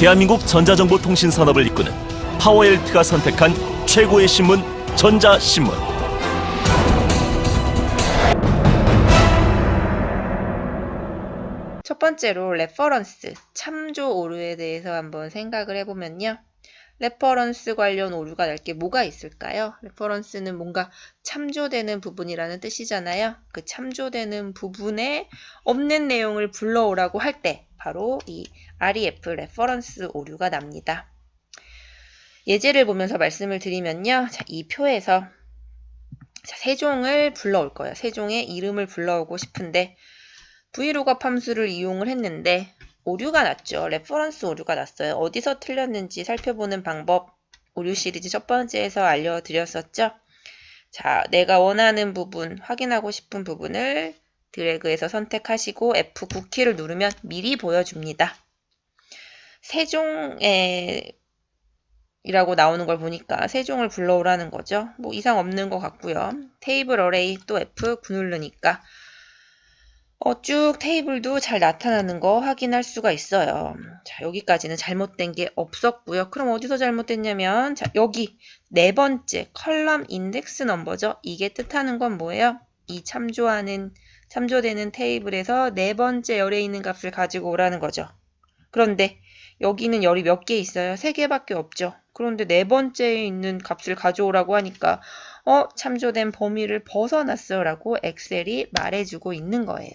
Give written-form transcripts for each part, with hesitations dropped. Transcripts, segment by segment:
대한민국 전자정보통신 산업을 이끄는 파워엘트가 선택한 최고의 신문 전자신문. 첫 번째로 레퍼런스, 참조 오류에 대해서 한번 생각을 해보면요. 레퍼런스 관련 오류가 날 게 뭐가 있을까요? 레퍼런스는 뭔가 참조되는 부분이라는 뜻이잖아요. 그 참조되는 부분에 없는 내용을 불러오라고 할 때 바로 이 REF, 레퍼런스 오류가 납니다. 예제를 보면서 말씀을 드리면요. 자, 이 표에서 세종을 불러올 거예요. 세종의 이름을 불러오고 싶은데 브이로그업 함수를 이용을 했는데 오류가 났죠. 레퍼런스 오류가 났어요. 어디서 틀렸는지 살펴보는 방법 오류 시리즈 첫 번째에서 알려드렸었죠. 자, 내가 원하는 부분, 확인하고 싶은 부분을 드래그해서 선택하시고 F9키를 누르면 미리 보여줍니다. 세종에 이라고 나오는 걸 보니까 세종을 불러오라는 거죠. 뭐 이상 없는 것 같고요. 테이블 어레이 또 F9 누르니까 쭉 테이블도 잘 나타나는 거 확인할 수가 있어요. 자, 여기까지는 잘못된 게 없었고요. 그럼 어디서 잘못됐냐면 자, 여기 네 번째 컬럼 인덱스 넘버죠. 이게 뜻하는 건 뭐예요? 이 참조되는 테이블에서 네 번째 열에 있는 값을 가지고 오라는 거죠. 그런데 여기는 열이 몇 개 있어요? 3개밖에 없죠. 그런데 네 번째에 있는 값을 가져오라고 하니까 참조된 범위를 벗어났어 라고 엑셀이 말해주고 있는 거예요.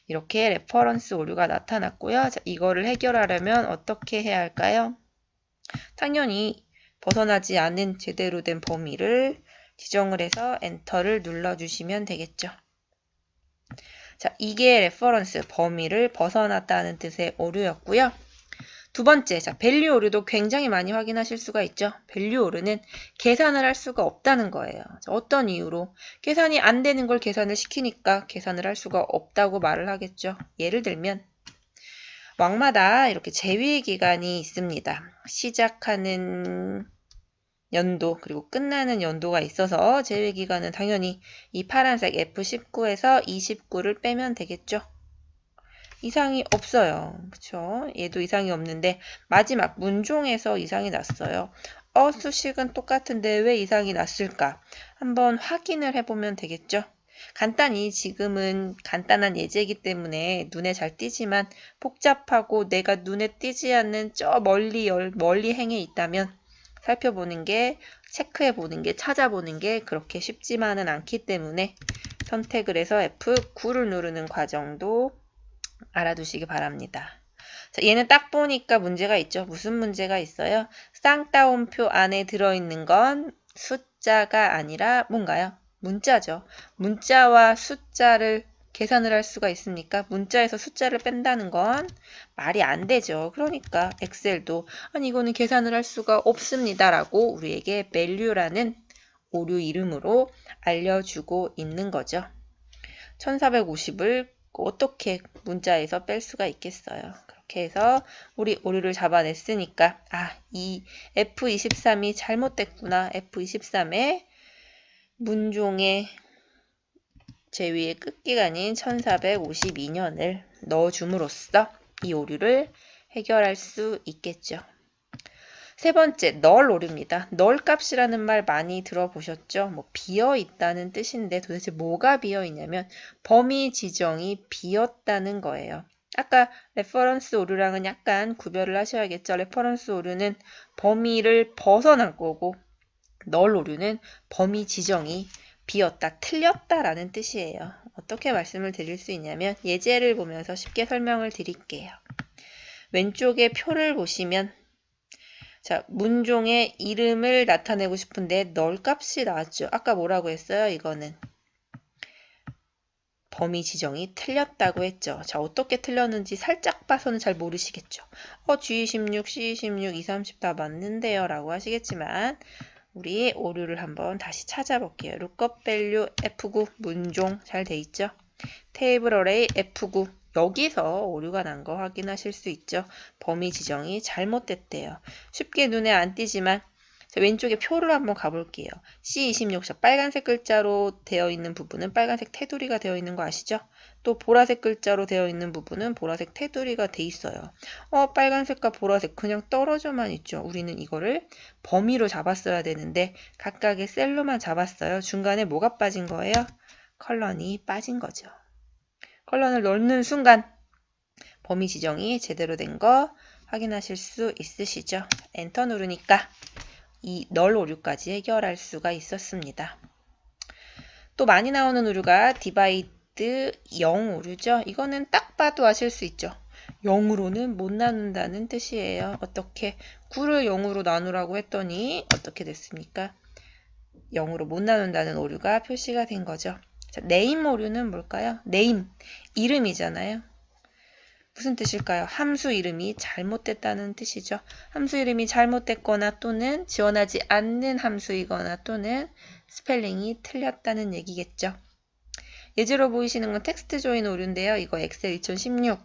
이렇게 레퍼런스 오류가 나타났고요. 자, 이거를 해결하려면 어떻게 해야 할까요? 당연히 벗어나지 않은 제대로 된 범위를 지정을 해서 엔터를 눌러주시면 되겠죠. 자, 이게 레퍼런스 범위를 벗어났다는 뜻의 오류였고요. 두 번째, 자, 밸류 오류도 굉장히 많이 확인하실 수가 있죠. 밸류 오류는 계산을 할 수가 없다는 거예요. 자, 어떤 이유로? 계산이 안 되는 걸 계산을 시키니까 계산을 할 수가 없다고 말을 하겠죠. 예를 들면 왕마다 이렇게 제위 기간이 있습니다. 시작하는 연도 그리고 끝나는 연도가 있어서 제외 기간은 당연히 이 파란색 F19에서 29를 빼면 되겠죠. 이상이 없어요. 그쵸? 얘도 이상이 없는데 마지막 문종에서 이상이 났어요. 수식은 똑같은데 왜 이상이 났을까? 한번 확인을 해보면 되겠죠. 간단히 지금은 간단한 예제이기 때문에 눈에 잘 띄지만 복잡하고 내가 눈에 띄지 않는 저 멀리 행에 있다면 살펴보는 게, 체크해보는 게, 찾아보는 게 그렇게 쉽지만은 않기 때문에 선택을 해서 F9를 누르는 과정도 알아두시기 바랍니다. 자, 얘는 딱 보니까 문제가 있죠. 무슨 문제가 있어요? 쌍따옴표 안에 들어있는 건 숫자가 아니라 뭔가요? 문자죠. 문자와 숫자를 계산을 할 수가 있습니까? 문자에서 숫자를 뺀다는 건 말이 안 되죠. 그러니까 엑셀도 아니 이거는 계산을 할 수가 없습니다 라고 우리에게 value라는 오류 이름으로 알려주고 있는 거죠. 1450을 어떻게 문자에서 뺄 수가 있겠어요. 그렇게 해서 우리 오류를 잡아냈으니까 이 F23이 잘못됐구나. F23에 문종의 제위의 끝기간인 1452년을 넣어줌으로써 이 오류를 해결할 수 있겠죠. 세 번째, 널 오류입니다. 널 값이라는 말 많이 들어보셨죠? 비어있다는 뜻인데 도대체 뭐가 비어있냐면 범위 지정이 비었다는 거예요. 아까 레퍼런스 오류랑은 약간 구별을 하셔야겠죠. 레퍼런스 오류는 범위를 벗어난 거고 널 오류는 범위 지정이 비었다, 틀렸다라는 뜻이에요. 어떻게 말씀을 드릴 수 있냐면 예제를 보면서 쉽게 설명을 드릴게요. 왼쪽에 표를 보시면 자, 문종의 이름을 나타내고 싶은데 널 값이 나왔죠. 아까 뭐라고 했어요? 이거는 범위 지정이 틀렸다고 했죠. 자, 어떻게 틀렸는지 살짝 봐서는 잘 모르시겠죠. G26, C26, E30 다 맞는데요 라고 하시겠지만 우리 오류를 한번 다시 찾아볼게요. lookup value F9 문종 잘 돼 있죠? 테이블 어레이 F9 여기서 오류가 난 거 확인하실 수 있죠. 범위 지정이 잘못됐대요. 쉽게 눈에 안 띄지만 왼쪽에 표를 한번 가볼게요. C26 빨간색 글자로 되어 있는 부분은 빨간색 테두리가 되어 있는 거 아시죠? 또 보라색 글자로 되어 있는 부분은 보라색 테두리가 돼 있어요. 빨간색과 보라색 그냥 떨어져만 있죠. 우리는 이거를 범위로 잡았어야 되는데 각각의 셀로만 잡았어요. 중간에 뭐가 빠진 거예요? 컬런이 빠진 거죠. 컬런을 넣는 순간 범위 지정이 제대로 된 거 확인하실 수 있으시죠? 엔터 누르니까 이 널 오류까지 해결할 수가 있었습니다. 또 많이 나오는 오류가 디바이드 0 오류죠. 이거는 딱 봐도 아실 수 있죠. 0으로는 못 나눈다는 뜻이에요. 어떻게 9를 0으로 나누라고 했더니 어떻게 됐습니까? 0으로 못 나눈다는 오류가 표시가 된 거죠. 자, 네임 오류는 뭘까요? 네임, 이름이잖아요. 무슨 뜻일까요? 함수 이름이 잘못됐다는 뜻이죠. 함수 이름이 잘못됐거나 또는 지원하지 않는 함수이거나 또는 스펠링이 틀렸다는 얘기겠죠. 예제로 보이시는 건 텍스트 조인 오류인데요. 이거 엑셀 2016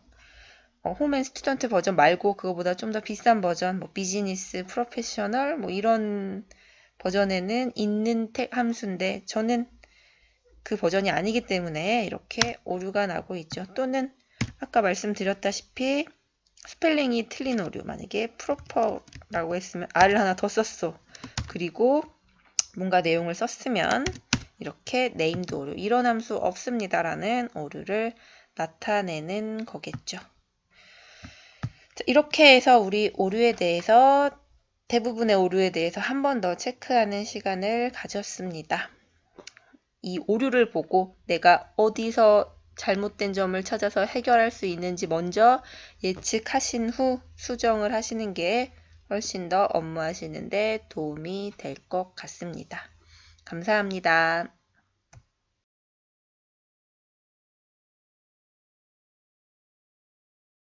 홈앤 스튜던트 버전 말고 그거보다 좀 더 비싼 버전, 뭐 비즈니스, 프로페셔널 뭐 이런 버전에는 있는 함수인데 저는 그 버전이 아니기 때문에 이렇게 오류가 나고 있죠. 또는 아까 말씀드렸다시피 스펠링이 틀린 오류, 만약에 프로퍼라고 했으면 R을 하나 더 썼어. 그리고 뭔가 내용을 썼으면 이렇게 네임드 오류, 이런 함수 없습니다라는 오류를 나타내는 거겠죠. 자, 이렇게 해서 우리 오류에 대해서 대부분의 오류에 대해서 한 번 더 체크하는 시간을 가졌습니다. 이 오류를 보고 내가 어디서 잘못된 점을 찾아서 해결할 수 있는지 먼저 예측하신 후 수정을 하시는 게 훨씬 더 업무하시는데 도움이 될 것 같습니다. 감사합니다.